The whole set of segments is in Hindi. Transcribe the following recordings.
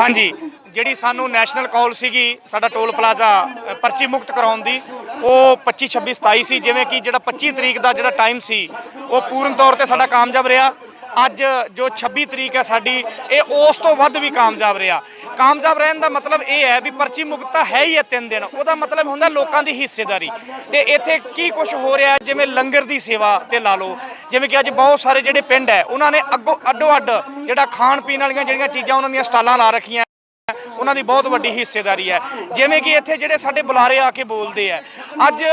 हाँ जी, ਜਿਹੜੀ ਸਾਨੂੰ ਨੈਸ਼ਨਲ ਕਾਲ ਸੀਗੀ ਸਾਡਾ ਟੋਲ ਪਲਾਜ਼ਾ ਪਰਚੀ ਮੁਕਤ ਕਰਾਉਣ ਦੀ, ਉਹ 25 26 27 ਸੀ। ਜਿਵੇਂ ਕਿ ਜਿਹੜਾ 25 ਤਰੀਕ ਦਾ ਜਿਹੜਾ ਟਾਈਮ ਸੀ ਉਹ ਪੂਰਨ ਤੌਰ ਤੇ ਸਾਡਾ ਕਾਮਯਾਬ ਰਿਹਾ। ਅੱਜ ਜੋ 26 ਤਰੀਕ ਹੈ ਸਾਡੀ, ਇਹ ਉਸ ਤੋਂ ਵੱਧ ਵੀ ਕਾਮਯਾਬ ਰਿਹਾ। ਕਾਮਯਾਬ ਰਹਿਣ ਦਾ ਮਤਲਬ ਇਹ ਹੈ ਵੀ ਪਰਚੀ ਮੁਕਤ ਤਾਂ ਹੈ ਹੀ ਹੈ 3 ਦਿਨ, ਉਹਦਾ ਮਤਲਬ ਹੁੰਦਾ ਲੋਕਾਂ ਦੀ ਹਿੱਸੇਦਾਰੀ। ਤੇ ਇੱਥੇ ਕੀ ਕੁਝ ਹੋ ਰਿਹਾ, ਜਿਵੇਂ ਲੰਗਰ ਦੀ ਸੇਵਾ ਤੇ ਲਾ ਲਓ, ਜਿਵੇਂ ਕਿ ਅੱਜ ਬਹੁਤ ਸਾਰੇ ਜਿਹੜੇ ਪਿੰਡ ਹੈ ਉਹਨਾਂ ਨੇ ਅੱਡੋ ਅੱਡ ਜਿਹੜਾ ਖਾਣ ਪੀਣ ਵਾਲੀਆਂ ਜਿਹੜੀਆਂ ਚੀਜ਼ਾਂ ਉਹਨਾਂ ਦੀਆਂ ਸਟਾਲਾਂ ਲਾ ਰੱਖੀਆਂ, ਉਹਨਾਂ ਦੀ ਬਹੁਤ ਵੱਡੀ ਹਿੱਸੇਦਾਰੀ ਹੈ। ਜਿਵੇਂ ਕਿ ਇੱਥੇ ਜਿਹੜੇ ਸਾਡੇ ਬੁਲਾਰੇ ਆ ਕੇ ਬੋਲਦੇ ਆ, ਅੱਜ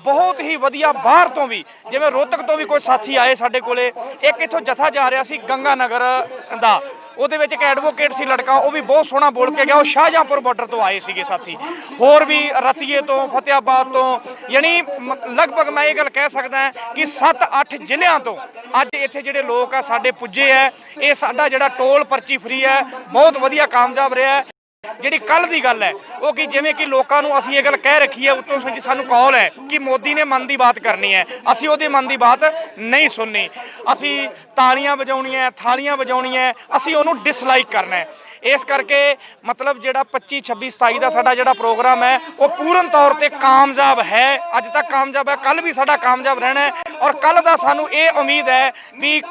ਬਹੁਤ ਹੀ ਵਧੀਆ ਬਾਹਰ ਤੋਂ ਵੀ, ਜਿਵੇਂ ਰੋਹਤਕ ਤੋਂ ਵੀ ਕੋਈ ਸਾਥੀ ਆਏ ਸਾਡੇ ਕੋਲੇ। ਇੱਕ ਇੱਥੋਂ ਜਥਾ ਜਾ ਰਿਹਾ ਸੀ ਗੰਗਾ ਨਗਰ ਦਾ, ਉਹਦੇ ਵਿੱਚ ਇੱਕ ਐਡਵੋਕੇਟ ਸੀ ਲੜਕਾ, ਉਹ ਵੀ ਬਹੁਤ ਸੋਹਣਾ ਬੋਲ ਕੇ ਗਿਆ। ਉਹ ਸ਼ਾਹਜਹਾਂਪੁਰ ਬਾਰਡਰ ਤੋਂ ਆਏ ਸੀਗੇ ਸਾਥੀ, ਹੋਰ ਵੀ ਰਤੀਏ ਤੋਂ, ਫਤਿਆਬਾਦ ਤੋਂ, ਯਾਨੀ ਲਗਭਗ ਮੈਂ ਇਹ ਗੱਲ ਕਹਿ ਸਕਦਾ ਕਿ 7-8 ਜ਼ਿਲ੍ਹਿਆਂ ਤੋਂ ਅੱਜ ਇੱਥੇ ਜਿਹੜੇ ਲੋਕ ਆ ਸਾਡੇ ਪੁੱਜੇ ਹੈ। ਇਹ ਸਾਡਾ ਜਿਹੜਾ ਟੋਲ ਪਰਚੀ ਫਰੀ ਹੈ, ਬਹੁਤ ਵਧੀਆ ਕਾਮਯਾਬ ਰਿਹਾ। ਜਿਹੜੀ ਕੱਲ ਦੀ ਗੱਲ ਹੈ ਉਹ ਕਿ ਜਿਵੇਂ ਕਿ ਲੋਕਾਂ ਨੂੰ ਅਸੀਂ ਇਹ ਗੱਲ ਕਹਿ ਰੱਖੀ ਹੈ, ਉੱਤੋਂ ਸਾਨੂੰ ਕਾਲ ਹੈ ਕਿ ਮੋਦੀ ਨੇ ਮਨ ਦੀ ਬਾਤ ਕਰਨੀ ਹੈ, ਅਸੀਂ ਉਹਦੇ ਮਨ ਦੀ ਬਾਤ ਨਹੀਂ ਸੁਣਨੀ। ਅਸੀਂ ਤਾਲੀਆਂ ਵਜਾਉਣੀਆਂ, ਥਾਲੀਆਂ ਵਜਾਉਣੀਆਂ, ਅਸੀਂ ਉਹਨੂੰ ਡਿਸਲਾਈਕ ਕਰਨਾ ਹੈ। ਇਸ ਕਰਕੇ ਮਤਲਬ ਜਿਹੜਾ 25 26 27 ਦਾ ਸਾਡਾ ਜਿਹੜਾ ਪ੍ਰੋਗਰਾਮ ਹੈ ਉਹ ਪੂਰਨ ਤੌਰ ਤੇ ਕਾਮਯਾਬ ਹੈ। ਅੱਜ ਤੱਕ ਕਾਮਯਾਬ ਹੈ, ਕੱਲ ਵੀ ਸਾਡਾ ਕਾਮਯਾਬ ਰਹਿਣਾ ਹੈ। ਔਰ ਕੱਲ ਦਾ ਸਾਨੂੰ ਇਹ ਉਮੀਦ ਹੈ ਵੀ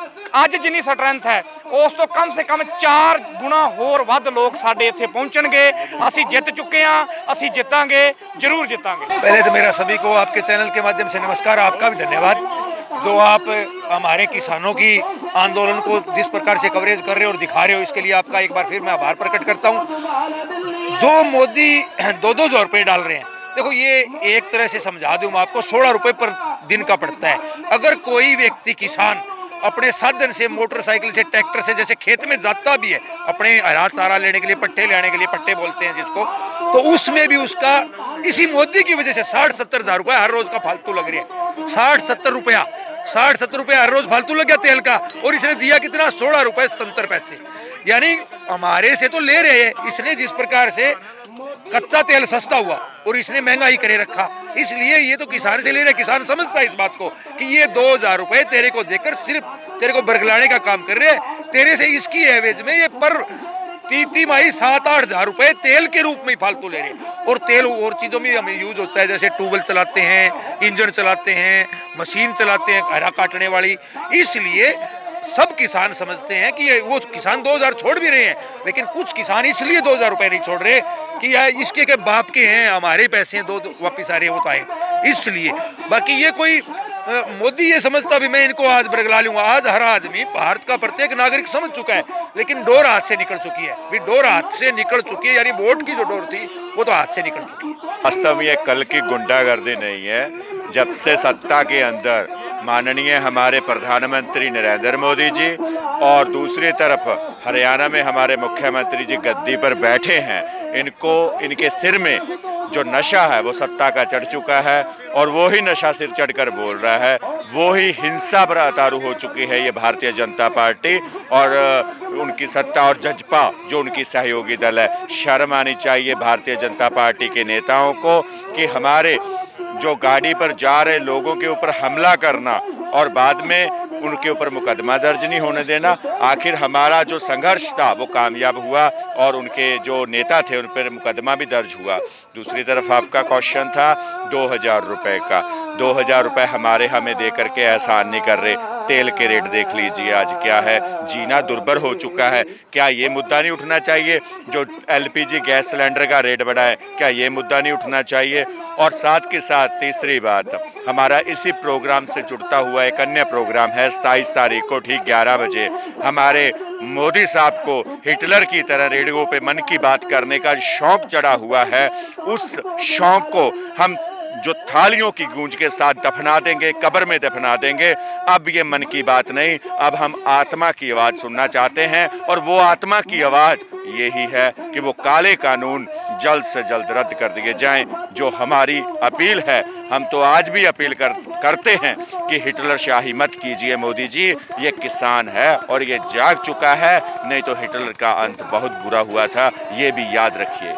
ਅੱਜ ਜਿੰਨੀ ਸਟਰੈਂਥ ਹੈ ਉਸ ਤੋਂ कम से कम 4 गुणा होर वध लोग साडे इत्थे पहुंचणगे। असीं जित चुके हैं, असीं जितांगे, जरूर जितांगे। पहले तो मेरा सभी को आपके चैनल के माध्यम से नमस्कार, आपका भी धन्यवाद जो आप हमारे किसानों की आंदोलन को जिस प्रकार से कवरेज कर रहे हो और दिखा रहे हो, इसके लिए आपका एक बार फिर मैं आभार प्रकट करता हूँ। जो मोदी 2-2 रुपये डाल रहे हैं, देखो ये एक तरह से समझा दूँ मैं आपको, 16 रुपये पर दिन का पड़ता है। अगर कोई व्यक्ति किसान अपने साधन से, मोटरसाइकिल से, ट्रैक्टर से जैसे खेत में जाता भी है अपने हरा चारा लेने के लिए, पट्टे लेने के लिए, पट्टे बोलते हैं जिसको, तो उसमें भी उसका इसी मोदी की वजह से 60-70 हज़ार रुपया हर रोज का फालतू लग रही है। 60-70 रुपया हर रोज फालतू लग गया तेल का, और इसने दिया कितना, 16 रुपये 77 पैसे। यानी हमारे से तो ले रहे हैं, इसने जिस प्रकार से कच्चा तेल सस्ता हुआ और इसने महंगाई करे रखा, इसलिए ये तो किसान से ले रहे। किसान समझता है इस बात को कि ये 2,000 रुपये तेरे को देकर सिर्फ तेरे को बरगलाने का काम कर रहे हैं। तेरे से इसकी एवज में ये पर 3-3 7-8 हज़ार रुपये तेल के रूप में फालतू ले रहे हैं। और तेल और चीज़ों में हमें यूज होता है, जैसे ट्यूबवेल चलाते हैं, इंजन चलाते हैं, मशीन चलाते हैं हरा काटने वाली। इसलिए सब किसान समझते हैं कि वो किसान 2,000 छोड़ भी रहे हैं, लेकिन कुछ किसान इसलिए 2,000 रुपये नहीं छोड़ रहे कि यार इसके के बाप के हैं, हमारे पैसे हैं, दो वापिस आ रहे होता है इसलिए। बाकी ये कोई मोदी ये समझता भी मैं इनको आज बरगला लूंगा। आज हर आदमी, भारत का प्रत्येक नागरिक समझ चुका है, लेकिन डोर हाथ से निकल चुकी है। भी डोर हाथ से निकल चुकी है, यानी वोट की जो डोर थी वो तो हाथ से निकल चुकी है। वास्तव में ये कल की गुंडागर्दी नहीं है। जब से सत्ता के अंदर माननीय हमारे प्रधानमंत्री नरेंद्र मोदी जी और दूसरी तरफ हरियाणा में हमारे मुख्यमंत्री जी गद्दी पर बैठे हैं, इनको इनके सिर में जो नशा है वो सत्ता का चढ़ चुका है, और वो ही नशा सिर चढ़कर बोल रहा है, वो ही हिंसा पर उतारू हो चुकी है ये भारतीय जनता पार्टी और उनकी सत्ता और जजपा जो उनकी सहयोगी दल है। शर्म आनी चाहिए भारतीय जनता पार्टी के नेताओं को कि हमारे जो गाड़ी पर जा रहे लोगों के ऊपर हमला करना और बाद में उनके ऊपर मुकदमा दर्ज नहीं होने देना। आखिर हमारा जो संघर्ष था वो कामयाब हुआ और उनके जो नेता थे उन पर मुकदमा भी दर्ज हुआ। दूसरी तरफ आपका क्वेश्चन था 2,000 रुपये का। 2,000 रुपये हमारे हमें दे करके एहसान नहीं कर रहे। तेल के रेट देख लीजिए आज क्या है, जीना दुर्भर हो चुका है। क्या ये मुद्दा नहीं उठना चाहिए? जो LPG गैस सिलेंडर का रेट बढ़ा है, क्या ये मुद्दा नहीं उठना चाहिए? और साथ के साथ तीसरी बात, हमारा इसी प्रोग्राम से जुड़ता हुआ एक अन्य प्रोग्राम है 27 तारीख को ठीक 11 बजे। हमारे मोदी साहब को हिटलर की तरह रेडियो पे मन की बात करने का शौक चढ़ा हुआ है। उस शौक को हम जो थालियों की गूंज के साथ दफना देंगे, कब्र में दफना देंगे। अब ये मन की बात नहीं, अब हम आत्मा की आवाज़ सुनना चाहते हैं, और वो आत्मा की आवाज़ यही है कि वो काले कानून जल्द से जल्द रद्द कर दिए जाएं। जो हमारी अपील है, हम तो आज भी अपील करते हैं कि हिटलर शाही मत कीजिए मोदी जी। ये किसान है और ये जाग चुका है, नहीं तो हिटलर का अंत बहुत बुरा हुआ था, ये भी याद रखिए।